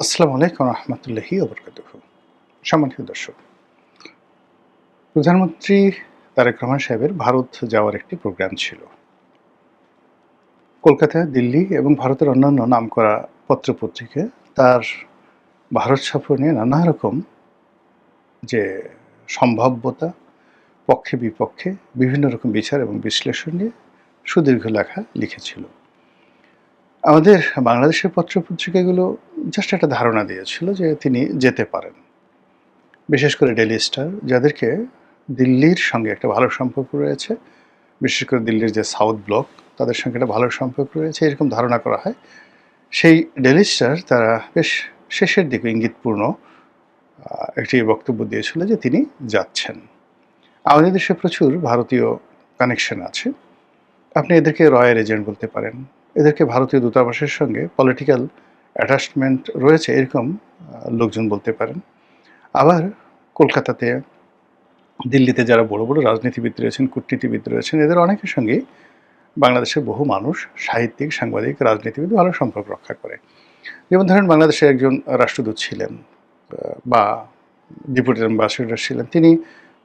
আসসালামু আলাইকুম রহমতুল্লাহি ওবরকাতুহু। সম্মানিত দর্শক, প্রধানমন্ত্রী তারেক রহমান সাহেবের ভারত যাওয়ার একটি প্রোগ্রাম ছিল। কলকাতা, দিল্লি এবং ভারতের অন্যান্য নামকরা পত্রপত্রিকা তার ভারত সফর নিয়ে নানা রকম যে সম্ভাব্যতা, পক্ষে বিপক্ষে বিভিন্ন রকম বিচার এবং বিশ্লেষণ নিয়ে সুদীর্ঘ লেখা লিখেছিল। আমাদের বাংলাদেশের পত্রপত্রিকাগুলো জাস্ট একটা ধারণা দিয়েছিল যে তিনি যেতে পারেন। বিশেষ করে ডেইলি স্টার, যাদেরকে দিল্লির সঙ্গে একটা ভালো সম্পর্ক রয়েছে, বিশেষ করে দিল্লির যে সাউথ ব্লক, তাদের সঙ্গে একটা ভালো সম্পর্ক রয়েছে, এরকম ধারণা করা হয়। সেই ডেইলি স্টার তারা বেশ শেষের দিকে ইঙ্গিতপূর্ণ একটি বক্তব্য দিয়েছিল যে তিনি যাচ্ছেন। আমাদের দেশে প্রচুর ভারতীয় কানেকশন আছে। আপনি এদেরকে রয়্যাল এজেন্ট বলতে পারেন, এদেরকে ভারতীয় দূতাবাসের সঙ্গে পলিটিক্যাল অ্যাটাচমেন্ট রয়েছে এরকম লোকজন বলতে পারেন। আবার কলকাতাতে, দিল্লিতে যারা বড় বড় রাজনীতিবিদ রয়েছেন, কূটনীতিবিদ রয়েছেন, এদের অনেকের সঙ্গেই বাংলাদেশের বহু মানুষ, সাহিত্যিক, সাংবাদিক, রাজনীতিবিদ ভালো সম্পর্ক রক্ষা করে। যেমন ধরেন, বাংলাদেশে একজন রাষ্ট্রদূত ছিলেন বা ডেপুটি অ্যাম্বাসেডর ছিলেন, তিনি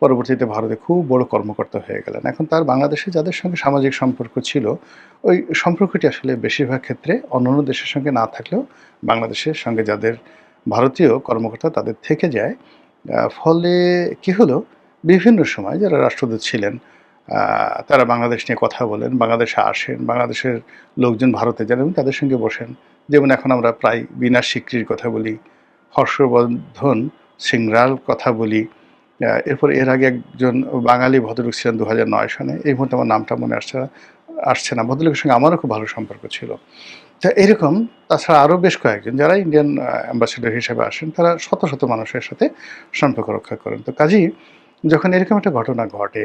পরবর্তীতে ভারতে খুব বড় কর্মকর্তা হয়ে গেলেন। এখন তার বাংলাদেশে যাদের সঙ্গে সামাজিক সম্পর্ক ছিল, ওই সম্পর্কটি আসলে বেশিরভাগ ক্ষেত্রে অন্যান্য দেশের সঙ্গে না থাকলেও বাংলাদেশের সঙ্গে যাদের ভারতীয় কর্মকর্তা তাদের থেকে যায়। ফলে কি হলো, বিভিন্ন সময় যারা রাষ্ট্রদূত ছিলেন তারা বাংলাদেশ নিয়ে কথা বলেন, বাংলাদেশে আসেন, বাংলাদেশের লোকজন ভারতে যান এবং তাদের সঙ্গে বসেন। যেমন এখন আমরা প্রায় বিনাশ সিকরির কথা বলি, হর্ষবর্ধন সিংরার কথা বলি। এরপর এর আগে একজন বাঙালি ভদ্রলোক ছিলেন 2009 সনে, এই মুহূর্তে আমার নামটা মনে আসছে না। ভদ্রলোকের সঙ্গে আমারও খুব ভালো সম্পর্ক ছিল। তা এরকম তাছাড়া আরও বেশ কয়েকজন যারা ইন্ডিয়ান অ্যাম্বাসেডর হিসেবে আসেন, তারা শত শত মানুষের সাথে সম্পর্ক রক্ষা করেন। তো কাজেই যখন এরকম একটা ঘটনা ঘটে,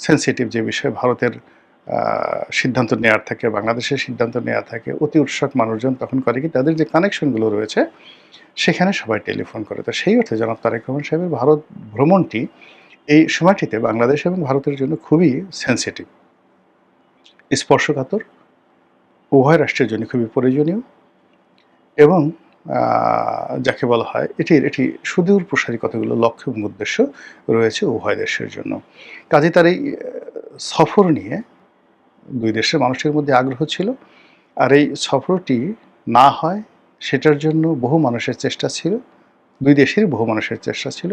সেন্সিটিভ যে বিষয়ে ভারতের সিদ্ধান্ত নেওয়ার থাকে, বাংলাদেশের সিদ্ধান্ত নেওয়া থাকে, অতি উৎসুক মানুষজন তখন করে কি, তাদের যে কানেকশনগুলো রয়েছে সেখানে সবাই টেলিফোন করে। তো সেই অর্থে জনাব তারেক রহমান সাহেবের ভারত ভ্রমণটি এই সময়টিতে বাংলাদেশ এবং ভারতের জন্য খুবই সেন্সিটিভ, স্পর্শকাতর, উভয় রাষ্ট্রের জন্য খুবই প্রয়োজনীয় এবং যাকে বলা হয় এটি সুদূর প্রসারী কতগুলো লক্ষ্য এবং উদ্দেশ্য রয়েছে উভয় দেশের জন্য। কাজে তার এই সফর নিয়ে দুই দেশের মানুষের মধ্যে আগ্রহ ছিল। আর এই সফরটি না হয় সেটার জন্য বহু মানুষের চেষ্টা ছিল, দুই দেশেরই বহু মানুষের চেষ্টা ছিল।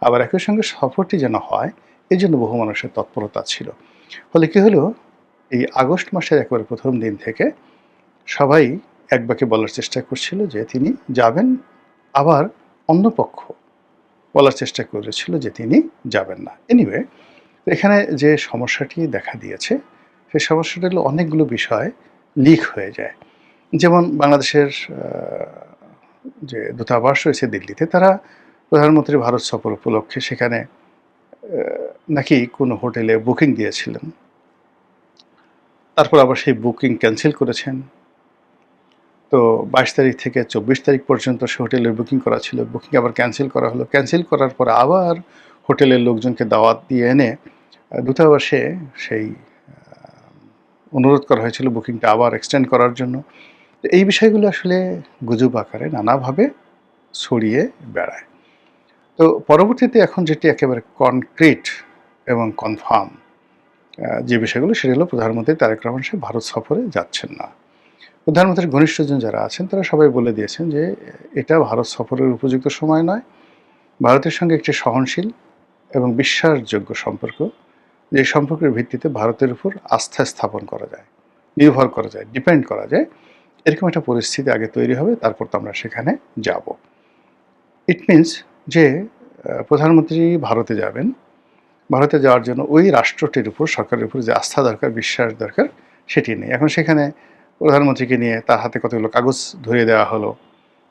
আবার একই সঙ্গে সফরটি যেন হয় এই জন্য বহু মানুষের তৎপরতা ছিল। ফলে কী হলো, এই আগস্ট মাসের একেবারে প্রথম দিন থেকে সবাই একবাকে বলার চেষ্টা করছিল যে তিনি যাবেন, আবার অন্য পক্ষ বলার চেষ্টা করেছিল যে তিনি যাবেন না। এনিওয়ে, এখানে যে সমস্যাটি দেখা দিয়েছে, সেই সমস্যাটা হলো অনেকগুলো বিষয় লিক হয়ে যায়। যেমন বাংলাদেশের যে দূতাবাস রয়েছে দিল্লিতে, তারা প্রধানমন্ত্রী ভারত সফর উপলক্ষে সেখানে নাকি কোনো হোটেলে বুকিং দিয়েছিলেন, তারপর আবার সেই বুকিং ক্যান্সেল করেছেন। তো 22 তারিখ থেকে 24 তারিখ পর্যন্ত সে হোটেলের বুকিং করা ছিল, বুকিং আবার ক্যান্সেল করা হলো। ক্যান্সেল করার পর আবার হোটেলের লোকজনকে দাওয়াত দিয়ে এনে দূতাবাসে সেই অনুরোধ করা হয়েছিল বুকিংটা আবার এক্সটেন্ড করার জন্য। তো এই বিষয়গুলো আসলে গুজব আকারে নানাভাবে ছড়িয়ে বেড়ায়। তো পরবর্তীতে এখন যেটি একেবারে কনক্রিট এবং কনফার্ম যে বিষয়গুলো, সেটা হলো প্রধানমন্ত্রী তারেক রহমান সাহেব ভারত সফরে যাচ্ছেন না। প্রধানমন্ত্রীর ঘনিষ্ঠজন যারা আছেন তারা সবাই বলে দিয়েছেন যে এটা ভারত সফরের উপযুক্ত সময় নয়। ভারতের সঙ্গে একটি সহনশীল এবং বিশ্বাসযোগ্য সম্পর্ক, যে সম্পর্কের ভিত্তিতে ভারতের উপর আস্থা স্থাপন করা যায়, নির্ভর করা যায়, ডিপেন্ড করা যায়, এরকম একটা পরিস্থিতি আগে তৈরি হবে, তারপর তো আমরা সেখানে যাব। ইট মিনস যে প্রধানমন্ত্রী ভারতে যাবেন, ভারতে যাওয়ার জন্য ওই রাষ্ট্রটির উপর, সরকারের উপর যে আস্থা দরকার, বিশ্বাস দরকার, সেটি নেই। এখন সেখানে প্রধানমন্ত্রীকে নিয়ে তার হাতে কতগুলো কাগজ ধরিয়ে দেওয়া হলো,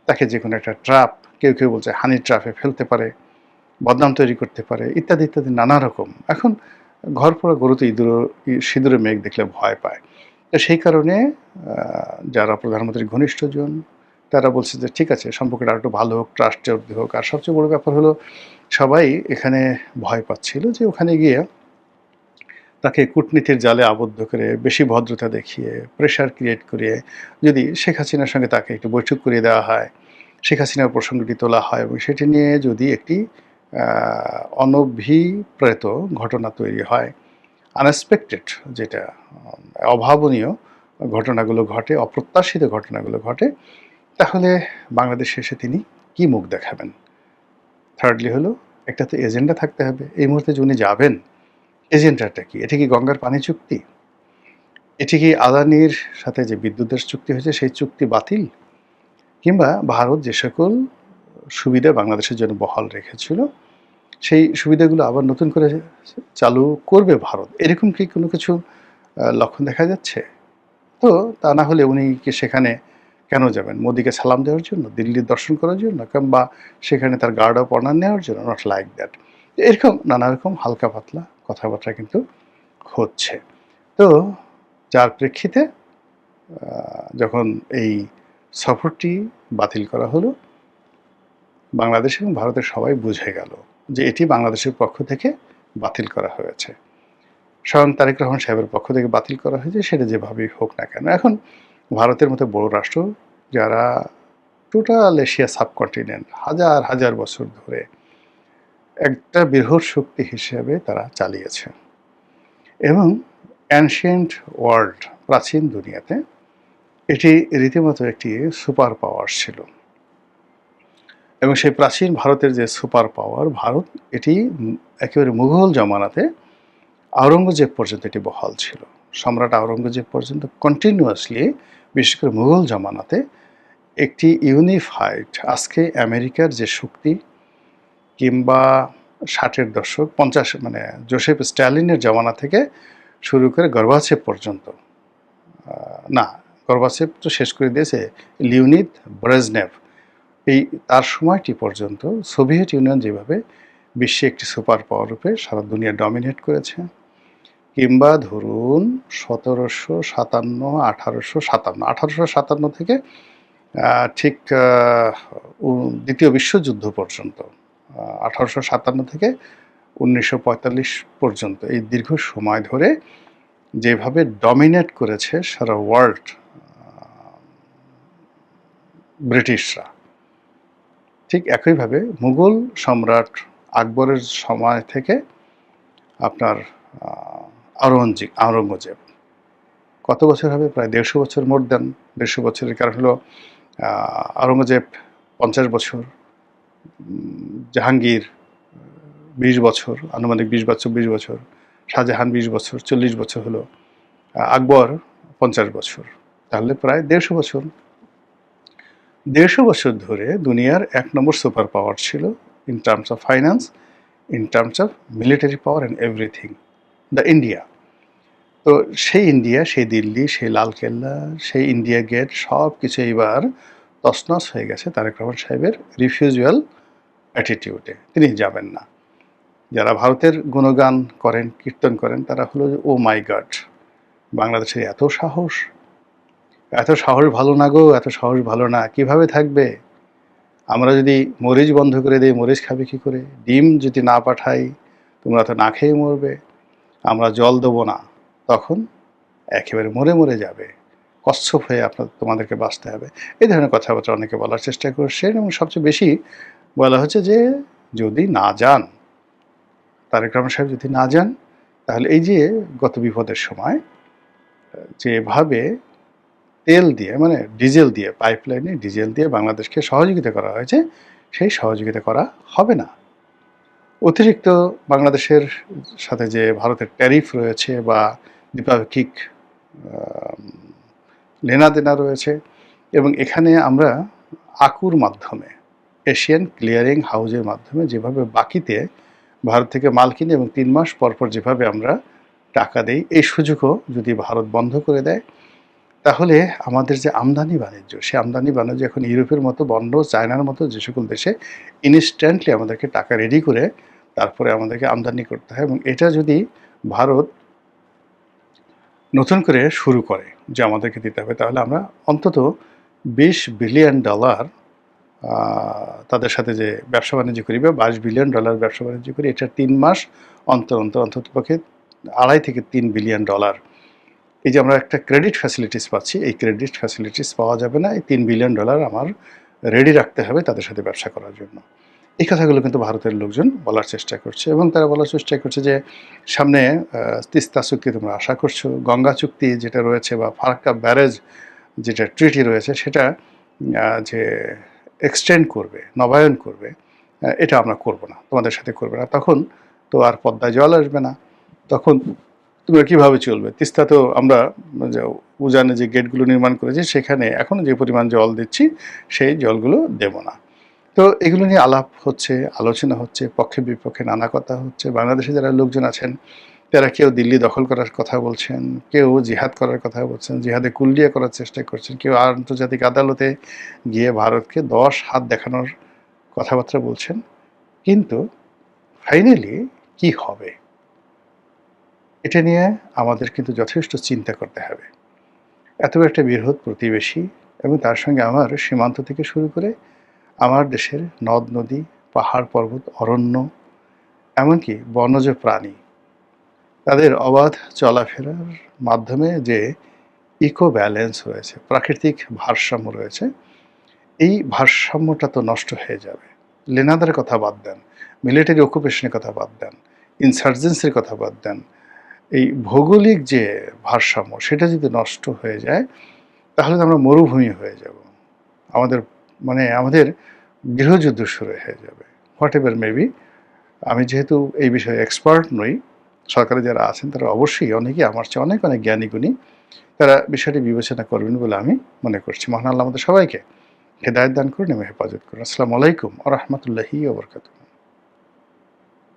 তাকে যে কোনো একটা ট্র্যাপ, কেউ কেউ বলছে হানি ট্র্যাপে ফেলতে পারে, বদনাম তৈরি করতে পারে, ইত্যাদি ইত্যাদি নানা রকম। এখন ঘর পড়া গরুতে সিঁদুরে মেঘ দেখলে ভয় পায়। তো সেই কারণে যারা প্রধানমন্ত্রীর ঘনিষ্ঠজন তারা বলছে যে ঠিক আছে, সম্পর্কটা আরেকটু ভালো হোক, ট্রাস্টজর্দি হোক। আর সবচেয়ে বড় ব্যাপার হলো, সবাই এখানে ভয় পাচ্ছিল যে ওখানে গিয়ে তাকে কূটনীতির জালে আবদ্ধ করে, বেশি ভদ্রতা দেখিয়ে, প্রেশার ক্রিয়েট করিয়ে যদি শেখ হাসিনার সঙ্গে তাকে একটু বৈঠক করিয়ে দেওয়া হয়, শেখ হাসিনার প্রসঙ্গটি তোলা হয় এবং সেটি নিয়ে যদি একটি অনভিপ্রেত ঘটনা তৈরি হয়, আনএক্সপেক্টেড, যেটা অভাবনীয় ঘটনাগুলো ঘটে, অপ্রত্যাশিত ঘটনাগুলো ঘটে, তাহলে বাংলাদেশে এসে তিনি কি মুখ দেখাবেন? থার্ডলি হলো, একটা তো এজেন্ডা থাকতে হবে। এই মুহূর্তে উনি যাবেন, এজেন্ডাটা কি? এটা কি গঙ্গার পানি চুক্তি? এটি কি আদানির সাথে যে বিদ্যুতের চুক্তি হয়েছে সেই চুক্তি বাতিল? কিংবা ভারত যে সকল সুবিধা বাংলাদেশের জন্য বহাল রেখেছিল সেই সুবিধাগুলো আবার নতুন করে চালু করবে ভারত, এরকম কি কোনো কিছু লক্ষণ দেখা যাচ্ছে? তো তা না হলে উনি কি সেখানে কেন যাবেন? মোদিকে সালাম দেওয়ার জন্য, দিল্লির দর্শন করার জন্য, কিংবা সেখানে তার গার্ড অফ অনার নেওয়ার জন্য? Not like that. এরকম নানা রকম হালকা পাতলা কথাবার্তা কিন্তু হচ্ছে। তো যার প্রেক্ষিতে যখন এই সফরটি বাতিল করা হলো, বাংলাদেশ এবং ভারতের সবাই বুঝে গেল যে এটি বাংলাদেশের পক্ষ থেকে বাতিল করা হয়েছে, স্বয়ং তারেক রহমান সাহেবের পক্ষ থেকে বাতিল করা হয়েছে, সেটা যেভাবেই হোক না কেন। এখন ভারতের মতো বড় রাষ্ট্র, যারা টোটাল এশিয়া সাবকন্টিনেন্ট হাজার হাজার বছর ধরে একটা বৃহৎ শক্তি হিসেবে তারা চালিয়েছে, এবং অ্যানশিয়েন্ট ওয়ার্ল্ড, প্রাচীন দুনিয়াতে এটি রীতিমতো একটি সুপার পাওয়ার ছিল, এবং সেই প্রাচীন ভারতের যে সুপার পাওয়ার ভারত, এটি একেবারে মুঘল জমানাতে আওরঙ্গজেব পর্যন্ত এটি বহাল ছিল। সম্রাট আওরঙ্গজেব পর্যন্ত কন্টিনিউয়াসলি, বিশেষ করে মুঘল জমানাতে, একটি ইউনিফাইড, আজকে আমেরিকার যে শক্তি, কিংবা 60-এর দশক 50, মানে জোসেফ স্ট্যালিনের জমানা থেকে শুরু করে গর্বাচেভ পর্যন্ত, না গর্বাচেভ তো শেষ করে দিয়েছে লিওনিদ ব্রেজনেভ, এই তার সময়টি পর্যন্ত সোভিয়েত ইউনিয়ন যেভাবে বিশ্বে একটি সুপার পাওয়ার রূপে সারা দুনিয়া ডমিনেট করেছে, কিংবা ধরুন 1857 থেকে ঠিক দ্বিতীয় বিশ্বযুদ্ধ পর্যন্ত, 1857 থেকে 1945 পর্যন্ত, এই দীর্ঘ সময় ধরে যেভাবে ডমিনেট করেছে সারা ওয়ার্ল্ড ব্রিটিশরা, ঠিক একইভাবে মুঘল সম্রাট আকবরের সময় থেকে আপনার আওরঙ্গজেব, কত বছর হবে? প্রায় 150 বছর, মোর দেন 150 বছরের। কারণ হলো আওরঙ্গজেব 50 বছর, জাহাঙ্গীর 20 বছর, আনুমানিক 20 বছর, শাহজাহান 20 বছর, 40 বছর হলো, আকবর 50 বছর, তাহলে প্রায় 150 বছর। 150 বছর ধরে দুনিয়ার 1 নম্বর সুপার পাওয়ার ছিল in terms of finance, in terms of military power and everything, the India. তো সেই ইন্ডিয়া, সেই দিল্লি, সেই লালকেল্লা, সেই ইন্ডিয়া গেট, সব কিছু এবার তছনছ হয়ে গেছে তারেক রহমান সাহেবের রিফিউজুয়াল অ্যাটিটিউডে। তিনি যাবেন না। যারা ভারতের গুণগান করেন, কীর্তন করেন, তারা হলো ও মাই গড, বাংলাদেশের এত সাহস, এত সাহস ভালো না গো, এত সাহস ভালো না, কিভাবে থাকবে? আমরা যদি মরিচ বন্ধ করে দিই, মরিচ খাবে কী করে? ডিম যদি না পাঠাই, তোমরা তো না খেয়ে মরবে। আমরা জল দেবো না, তখন একেবারে মরে মরে যাবে, কচ্ছপ হয়ে তোমাদেরকে বাঁচতে হবে। এই ধরনের কথাবার্তা অনেকে বলার চেষ্টা করছেন, এবং সবচেয়ে বেশি বলা হচ্ছে যে যদি না যান, তারেক রহমান সাহেব যদি না যান, তাহলে এই যে গত বিপদের সময় যেভাবে তেল দিয়ে, মানে ডিজেল দিয়ে, পাইপলাইনে ডিজেল দিয়ে বাংলাদেশকে সহযোগিতা করা হয়েছে, সেই সহযোগিতা করা হবে না। অতিরিক্ত বাংলাদেশের সাথে যে ভারতের ট্যারিফ রয়েছে বা দ্বিপাক্ষিক লেনাদেনা রয়েছে, এবং এখানে আমরা আকুর মাধ্যমে, এশিয়ান ক্লিয়ারিং হাউজের মাধ্যমে যেভাবে বাকিতে ভারত থেকে মাল কিনে এবং 3 মাস পরপর যেভাবে আমরা টাকা দেই, এই সুযোগও যদি ভারত বন্ধ করে দেয়, তাহলে আমাদের যে আমদানি বাণিজ্য, সে আমদানি বাণিজ্য এখন ইউরোপের মতো বন্ধ, চায়নার মতো যে সকল দেশে ইনস্ট্যান্টলি আমাদেরকে টাকা রেডি করে তারপরে আমাদেরকে আমদানি করতে হয়, এবং এটা যদি ভারত নতুন করে শুরু করে যে আমাদেরকে দিতে হবে, তাহলে আমরা অন্তত $20 বিলিয়ন তাদের সাথে যে ব্যবসা বাণিজ্য করি, বা $22 বিলিয়ন ব্যবসা বাণিজ্য করি, এটা 3 মাস অন্ততপক্ষে $2.5 থেকে $3 বিলিয়ন। এই যে আমরা একটা ক্রেডিট ফ্যাসিলিটিস পাচ্ছি, এই ক্রেডিট ফ্যাসিলিটিস পাওয়া যাবে না। এই $3 বিলিয়ন আমার রেডি রাখতে হবে তাদের সাথে ব্যবসা করার জন্য। এই কথাগুলো কিন্তু ভারতের লোকজন বলার চেষ্টা করছে এবং তারা বলার চেষ্টা করছে যে সামনে তিস্তা চুক্তি তোমরা আশা করছো, গঙ্গা চুক্তি যেটা রয়েছে বা ফারাক্কা ব্যারেজ যেটা ট্রিটি রয়েছে সেটা যে এক্সটেন্ড করবে, নবায়ন করবে, এটা আমরা করব না, তোমাদের সাথে করবে না। তখন তো আর পদ্মায় জল আসবে না, তখন তোমরা কীভাবে চলবে? তিস্তা তো আমরা যে উজানে যে গেটগুলো নির্মাণ করেছি সেখানে এখনও যে পরিমাণ জল দিচ্ছি সেই জলগুলো দেব না। তো এগুলো নিয়ে আলাপ হচ্ছে, আলোচনা হচ্ছে, পক্ষে বিপক্ষে নানা কথা হচ্ছে। বাংলাদেশে যারা লোকজন আছেন তারা কেউ দিল্লি দখল করার কথা বলছেন, কেউ জিহাদ করার কথা বলছেন, জিহাদে কুল্লিয়া করার চেষ্টা করছেন, কেউ আন্তর্জাতিক আদালতে গিয়ে ভারতকে 10 হাত দেখানোর কথাবার্তা বলছেন। কিন্তু ফাইনালি কি হবে? এটা নিয়ে আমাদের কিন্তু যথেষ্ট চিন্তা করতে হবে। এত একটা বৃহৎ প্রতিবেশী এবং তার সঙ্গে আমার সীমান্ত থেকে শুরু করে আমার দেশের নদ-নদী, পাহাড়-পর্বত, অরণ্য, এমনকি বনজ প্রাণী, তাদের অবাধ চলাফেরার মাধ্যমে যে ইকো ব্যালেন্স রয়েছে, প্রাকৃতিক ভারসাম্য রয়েছে, এই ভারসাম্যটা তো নষ্ট হয়ে যাবে। লেনাদের কথা বাদ দেন, মিলিটারি অকুপেশনের কথা বাদ দেন, ইনসার্জেন্সির কথা বাদ দেন। এই ভৌগোলিক যে ভারসাম্য সেটা যদি নষ্ট হয়ে যায় তাহলে তো আমরা মরুভূমি হয়ে যাব। আমাদের আমাদের গৃহযুদ্ধ শুরু হয়ে যাবে। What ever maybe. আমি যেহেতু এই বিষয়ে এক্সপার্ট নই, সরকারে যারা আছেন তারা অবশ্যই অনেকেই আমার চেয়ে অনেক জ্ঞানী-গুণী। তারা বিষয়টি বিবেচনা করবেন বলে আমি মনে করছি। মহান আল্লাহ আমাদের সবাইকে হেদায়েত দান করুন এবং হেফাজত করুন। আসসালামু আলাইকুম ওয়া রাহমাতুল্লাহি ওয়া বারাকাতুহু।